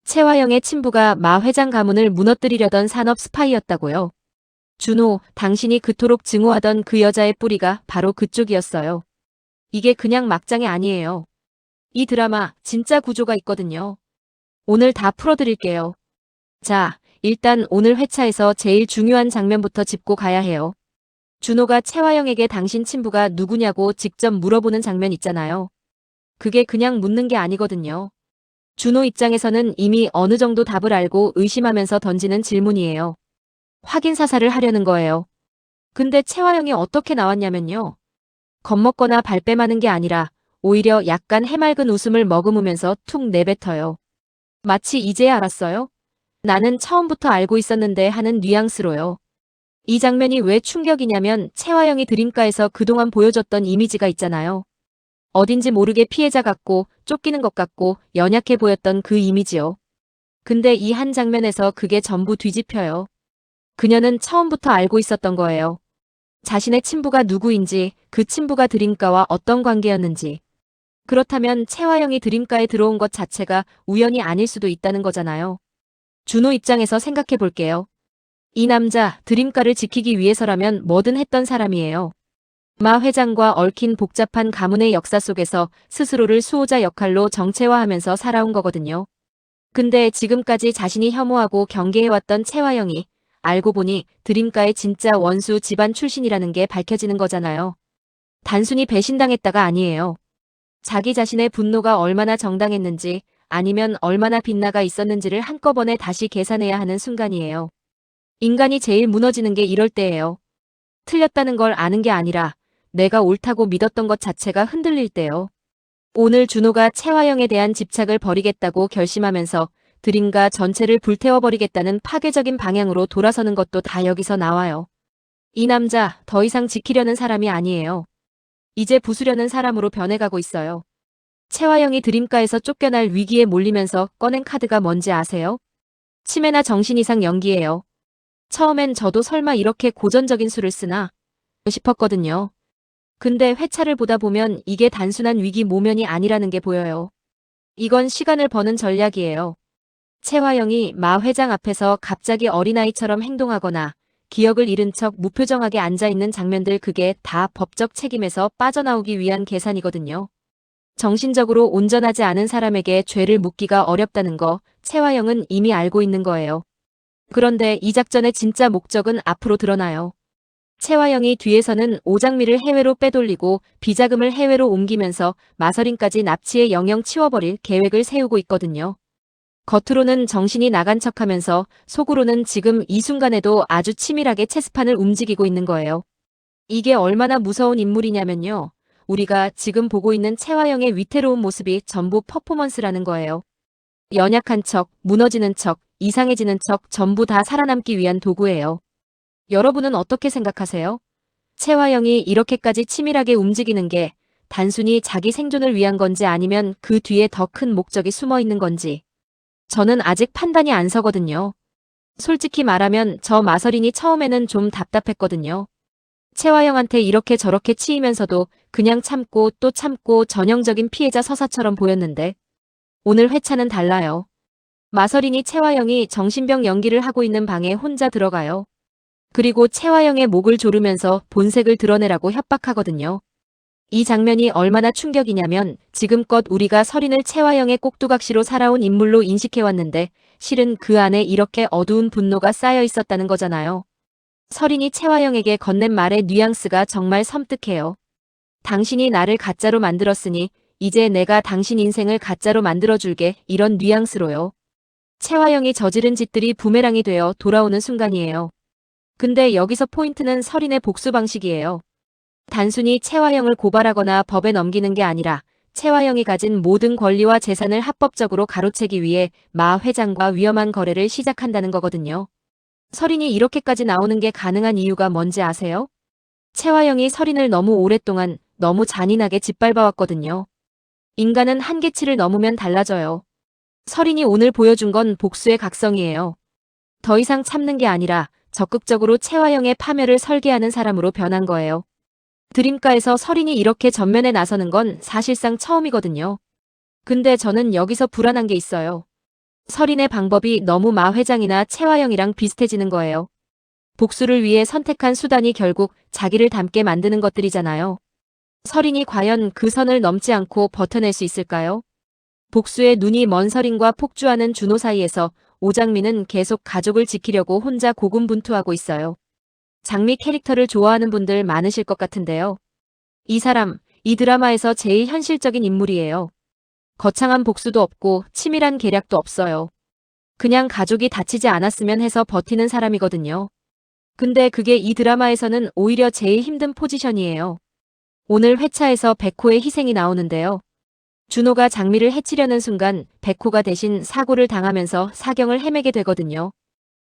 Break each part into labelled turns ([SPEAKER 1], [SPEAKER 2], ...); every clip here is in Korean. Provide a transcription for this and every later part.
[SPEAKER 1] 최화영의 친부가 마 회장 가문을 무너뜨리려던 산업 스파이였다고요. 준호, 당신이 그토록 증오하던 그 여자의 뿌리가 바로 그쪽이었어요. 이게 그냥 막장이 아니에요. 이 드라마 진짜 구조가 있거든요. 오늘 다 풀어드릴게요. 자, 일단 오늘 회차에서 제일 중요한 장면부터 짚고 가야 해요. 준호가 최화영에게 당신 친부가 누구냐고 직접 물어보는 장면 있잖아요. 그게 그냥 묻는 게 아니거든요. 준호 입장에서는 이미 어느 정도 답을 알고 의심하면서 던지는 질문이에요. 확인 사살을 하려는 거예요. 근데 최화영이 어떻게 나왔냐면요. 겁먹거나 발뺌하는 게 아니라 오히려 약간 해맑은 웃음을 머금으면서 툭 내뱉어요. 마치 이제야 알았어요? 나는 처음부터 알고 있었는데 하는 뉘앙스로요. 이 장면이 왜 충격이냐면 최화영이 드림가에서 그동안 보여줬던 이미지가 있잖아요. 어딘지 모르게 피해자 같고 쫓기는 것 같고 연약해 보였던 그 이미지요. 근데 이 한 장면에서 그게 전부 뒤집혀요. 그녀는 처음부터 알고 있었던 거예요. 자신의 친부가 누구인지, 그 친부가 드림가와 어떤 관계였는지. 그렇다면 최화영이 드림가에 들어온 것 자체가 우연이 아닐 수도 있다는 거잖아요. 준호 입장에서 생각해 볼게요. 이 남자, 드림가를 지키기 위해서라면 뭐든 했던 사람이에요. 마 회장과 얽힌 복잡한 가문의 역사 속에서 스스로를 수호자 역할로 정체화하면서 살아온 거거든요. 근데 지금까지 자신이 혐오하고 경계해왔던 최화영이 알고 보니 드림가의 진짜 원수 집안 출신이라는 게 밝혀지는 거잖아요. 단순히 배신당했다가 아니에요. 자기 자신의 분노가 얼마나 정당했는지 아니면 얼마나 빗나가 있었는지를 한꺼번에 다시 계산해야 하는 순간이에요. 인간이 제일 무너지는 게 이럴 때예요. 틀렸다는 걸 아는 게 아니라 내가 옳다고 믿었던 것 자체가 흔들릴 때요. 오늘 준호가 최화영에 대한 집착을 버리겠다고 결심하면서 드림가 전체를 불태워버리겠다는 파괴적인 방향으로 돌아서는 것도 다 여기서 나와요. 이 남자 더 이상 지키려는 사람이 아니에요. 이제 부수려는 사람으로 변해가고 있어요. 최화영이 드림가에서 쫓겨날 위기에 몰리면서 꺼낸 카드가 뭔지 아세요? 치매나 정신 이상 연기예요. 처음엔 저도 설마 이렇게 고전적인 수를 쓰나 싶었거든요. 근데 회차를 보다 보면 이게 단순한 위기 모면이 아니라는 게 보여요. 이건 시간을 버는 전략이에요. 최화영이 마 회장 앞에서 갑자기 어린아이처럼 행동하거나 기억을 잃은 척 무표정하게 앉아있는 장면들, 그게 다 법적 책임에서 빠져나오기 위한 계산이거든요. 정신적으로 온전하지 않은 사람에게 죄를 묻기가 어렵다는 거 최화영은 이미 알고 있는 거예요. 그런데 이 작전의 진짜 목적은 앞으로 드러나요. 최화영이 뒤에서는 오장미를 해외로 빼돌리고 비자금을 해외로 옮기면서 마서린까지 납치에 영영 치워버릴 계획을 세우고 있거든요. 겉으로는 정신이 나간 척하면서 속으로는 지금 이 순간에도 아주 치밀하게 체스판을 움직이고 있는 거예요. 이게 얼마나 무서운 인물이냐면요. 우리가 지금 보고 있는 최화영의 위태로운 모습이 전부 퍼포먼스라는 거예요. 연약한 척, 무너지는 척, 이상해지는 척 전부 다 살아남기 위한 도구예요. 여러분은 어떻게 생각하세요? 최화영이 이렇게까지 치밀하게 움직이는 게 단순히 자기 생존을 위한 건지 아니면 그 뒤에 더 큰 목적이 숨어 있는 건지. 저는 아직 판단이 안 서거든요. 솔직히 말하면 저 마서린이 처음에는 좀 답답했거든요. 최화영한테 이렇게 저렇게 치이면서도 그냥 참고 또 참고 전형적인 피해자 서사처럼 보였는데 오늘 회차는 달라요. 마서린이 최화영이 정신병 연기를 하고 있는 방에 혼자 들어가요. 그리고 최화영의 목을 조르면서 본색을 드러내라고 협박하거든요. 이 장면이 얼마나 충격이냐면 지금껏 우리가 서린을 최화영의 꼭두각시로 살아온 인물로 인식해왔는데 실은 그 안에 이렇게 어두운 분노가 쌓여 있었다는 거잖아요. 서린이 최화영에게 건넨 말의 뉘앙스가 정말 섬뜩해요. 당신이 나를 가짜로 만들었으니 이제 내가 당신 인생을 가짜로 만들어줄게, 이런 뉘앙스로요. 최화영이 저지른 짓들이 부메랑이 되어 돌아오는 순간이에요. 근데 여기서 포인트는 서린의 복수 방식이에요. 단순히 최화영을 고발하거나 법에 넘기는 게 아니라 최화영이 가진 모든 권리와 재산을 합법적으로 가로채기 위해 마 회장과 위험한 거래를 시작한다는 거거든요. 서린이 이렇게까지 나오는 게 가능한 이유가 뭔지 아세요? 최화영이 서린을 너무 오랫동안 너무 잔인하게 짓밟아왔거든요. 인간은 한계치를 넘으면 달라져요. 서린이 오늘 보여준 건 복수의 각성이에요. 더 이상 참는 게 아니라 적극적으로 최화영의 파멸을 설계하는 사람으로 변한 거예요. 드림가에서 서린이 이렇게 전면에 나서는 건 사실상 처음이거든요. 근데 저는 여기서 불안한 게 있어요. 설인의 방법이 너무 마 회장이나 채화영이랑 비슷해지는 거예요. 복수를 위해 선택한 수단이 결국 자기를 닮게 만드는 것들이잖아요. 설인이 과연 그 선을 넘지 않고 버텨낼 수 있을까요? 복수의 눈이 먼 설인과 폭주하는 준호 사이에서 오장미는 계속 가족을 지키려고 혼자 고군분투하고 있어요. 장미 캐릭터를 좋아하는 분들 많으실 것 같은데요. 이 사람, 이 드라마에서 제일 현실적인 인물이에요. 거창한 복수도 없고 치밀한 계략도 없어요. 그냥 가족이 다치지 않았으면 해서 버티는 사람이거든요. 근데 그게 이 드라마에서는 오히려 제일 힘든 포지션이에요. 오늘 회차에서 백호의 희생이 나오는데요. 준호가 장미를 해치려는 순간 백호가 대신 사고를 당하면서 사경을 헤매게 되거든요.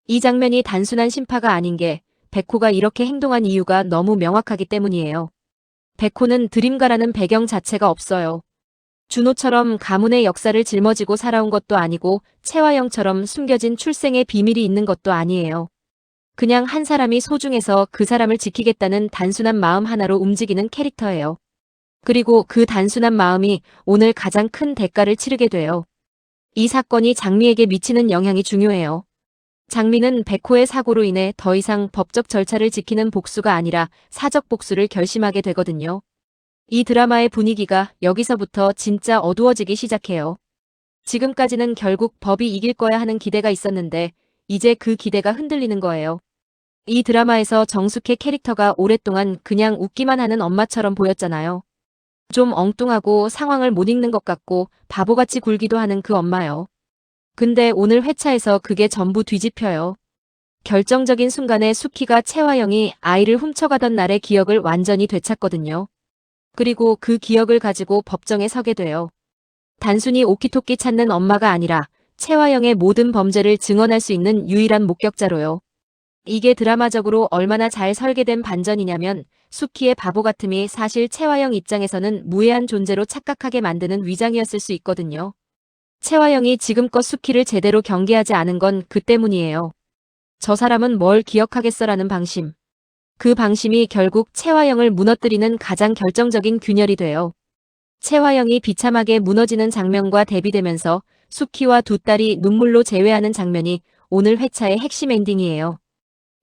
[SPEAKER 1] 이 장면이 단순한 심파가 아닌 게 백호가 이렇게 행동한 이유가 너무 명확하기 때문이에요. 백호는 드림가라는 배경 자체가 없어요. 준호처럼 가문의 역사를 짊어지고 살아온 것도 아니고 채화영처럼 숨겨진 출생의 비밀이 있는 것도 아니에요. 그냥 한 사람이 소중해서 그 사람을 지키겠다는 단순한 마음 하나로 움직이는 캐릭터예요. 그리고 그 단순한 마음이 오늘 가장 큰 대가를 치르게 돼요. 이 사건이 장미에게 미치는 영향이 중요해요. 장미는 백호의 사고로 인해 더 이상 법적 절차를 지키는 복수가 아니라 사적 복수를 결심하게 되거든요. 이 드라마의 분위기가 여기서부터 진짜 어두워지기 시작해요. 지금까지는 결국 법이 이길 거야 하는 기대가 있었는데 이제 그 기대가 흔들리는 거예요. 이 드라마에서 정숙의 캐릭터가 오랫동안 그냥 웃기만 하는 엄마처럼 보였잖아요. 좀 엉뚱하고 상황을 못 읽는 것 같고 바보같이 굴기도 하는 그 엄마요. 근데 오늘 회차에서 그게 전부 뒤집혀요. 결정적인 순간에 수키가 채화영이 아이를 훔쳐가던 날의 기억을 완전히 되찾거든요. 그리고 그 기억을 가지고 법정에 서게 돼요. 단순히 오키토키 찾는 엄마가 아니라 채화영의 모든 범죄를 증언할 수 있는 유일한 목격자로요. 이게 드라마적으로 얼마나 잘 설계된 반전이냐면 수키의 바보 같음이 사실 채화영 입장에서는 무해한 존재로 착각하게 만드는 위장이었을 수 있거든요. 채화영이 지금껏 수키를 제대로 경계하지 않은 건 그 때문이에요. 저 사람은 뭘 기억하겠어라는 방심. 그 방심이 결국 채화영을 무너뜨리는 가장 결정적인 균열이 돼요. 채화영이 비참하게 무너지는 장면과 대비되면서 수키와 두 딸이 눈물로 재회하는 장면이 오늘 회차의 핵심 엔딩이에요.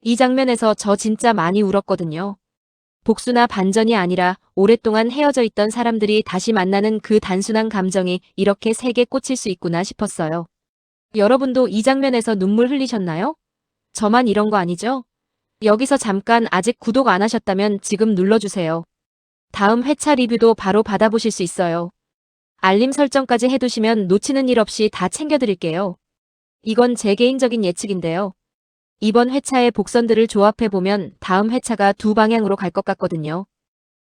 [SPEAKER 1] 이 장면에서 저 진짜 많이 울었거든요. 복수나 반전이 아니라 오랫동안 헤어져 있던 사람들이 다시 만나는 그 단순한 감정이 이렇게 세게 꽂힐 수 있구나 싶었어요. 여러분도 이 장면에서 눈물 흘리셨나요? 저만 이런 거 아니죠? 여기서 잠깐 아직 구독 안 하셨다면 지금 눌러주세요. 다음 회차 리뷰도 바로 받아보실 수 있어요. 알림 설정까지 해두시면 놓치는 일 없이 다 챙겨드릴게요. 이건 제 개인적인 예측인데요. 이번 회차의 복선들을 조합해보면 다음 회차가 두 방향으로 갈 것 같거든요.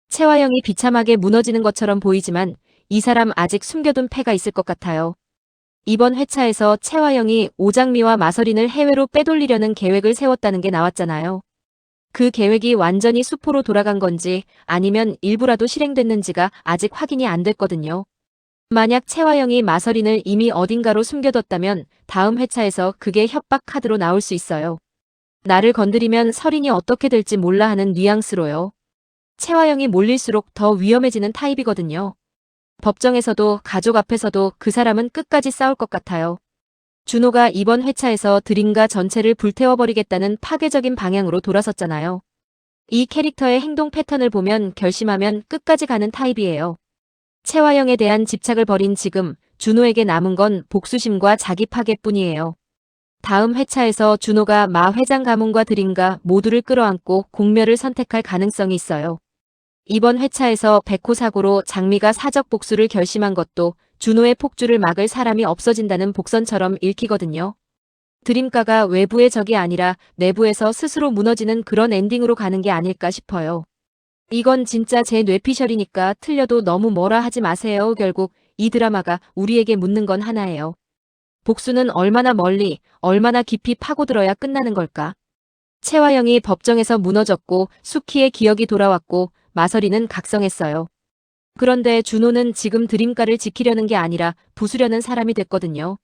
[SPEAKER 1] 채화영이 비참하게 무너지는 것처럼 보이지만 이 사람 아직 숨겨둔 패가 있을 것 같아요. 이번 회차에서 채화영이 오장미와 마서린을 해외로 빼돌리려는 계획을 세웠다는 게 나왔잖아요. 그 계획이 완전히 수포로 돌아간 건지 아니면 일부라도 실행됐는지가 아직 확인이 안 됐거든요. 만약 채화영이 마서린을 이미 어딘가로 숨겨뒀다면 다음 회차에서 그게 협박 카드로 나올 수 있어요. 나를 건드리면 설인이 어떻게 될지 몰라 하는 뉘앙스로요. 채화영이 몰릴수록 더 위험해지는 타입이거든요. 법정에서도 가족 앞에서도 그 사람은 끝까지 싸울 것 같아요. 준호가 이번 회차에서 드림가 전체를 불태워버리겠다는 파괴적인 방향으로 돌아섰잖아요. 이 캐릭터의 행동 패턴을 보면 결심하면 끝까지 가는 타입이에요. 채화영에 대한 집착을 버린 지금 준호에게 남은 건 복수심과 자기 파괴뿐이에요. 다음 회차에서 준호가 마 회장 가문과 드림가 모두를 끌어안고 공멸을 선택할 가능성이 있어요. 이번 회차에서 백호 사고로 장미가 사적 복수를 결심한 것도 준호의 폭주를 막을 사람이 없어진다는 복선처럼 읽히거든요. 드림가가 외부의 적이 아니라 내부에서 스스로 무너지는 그런 엔딩으로 가는 게 아닐까 싶어요. 이건 진짜 제 뇌피셜이니까 틀려도 너무 뭐라 하지 마세요. 결국 이 드라마가 우리에게 묻는 건 하나예요. 복수는 얼마나 멀리, 얼마나 깊이 파고들어야 끝나는 걸까? 채화영이 법정에서 무너졌고 수키의 기억이 돌아왔고 마서리는 각성했어요. 그런데 준호는 지금 드림가를 지키려는 게 아니라 부수려는 사람이 됐거든요.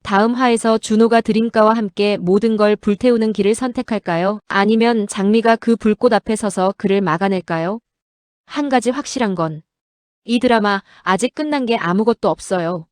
[SPEAKER 1] 다음 화에서 준호가 드림가와 함께 모든 걸 불태우는 길을 선택할까요? 아니면 장미가 그 불꽃 앞에 서서 그를 막아낼까요? 한 가지 확실한 건 이 드라마 아직 끝난 게 아무것도 없어요.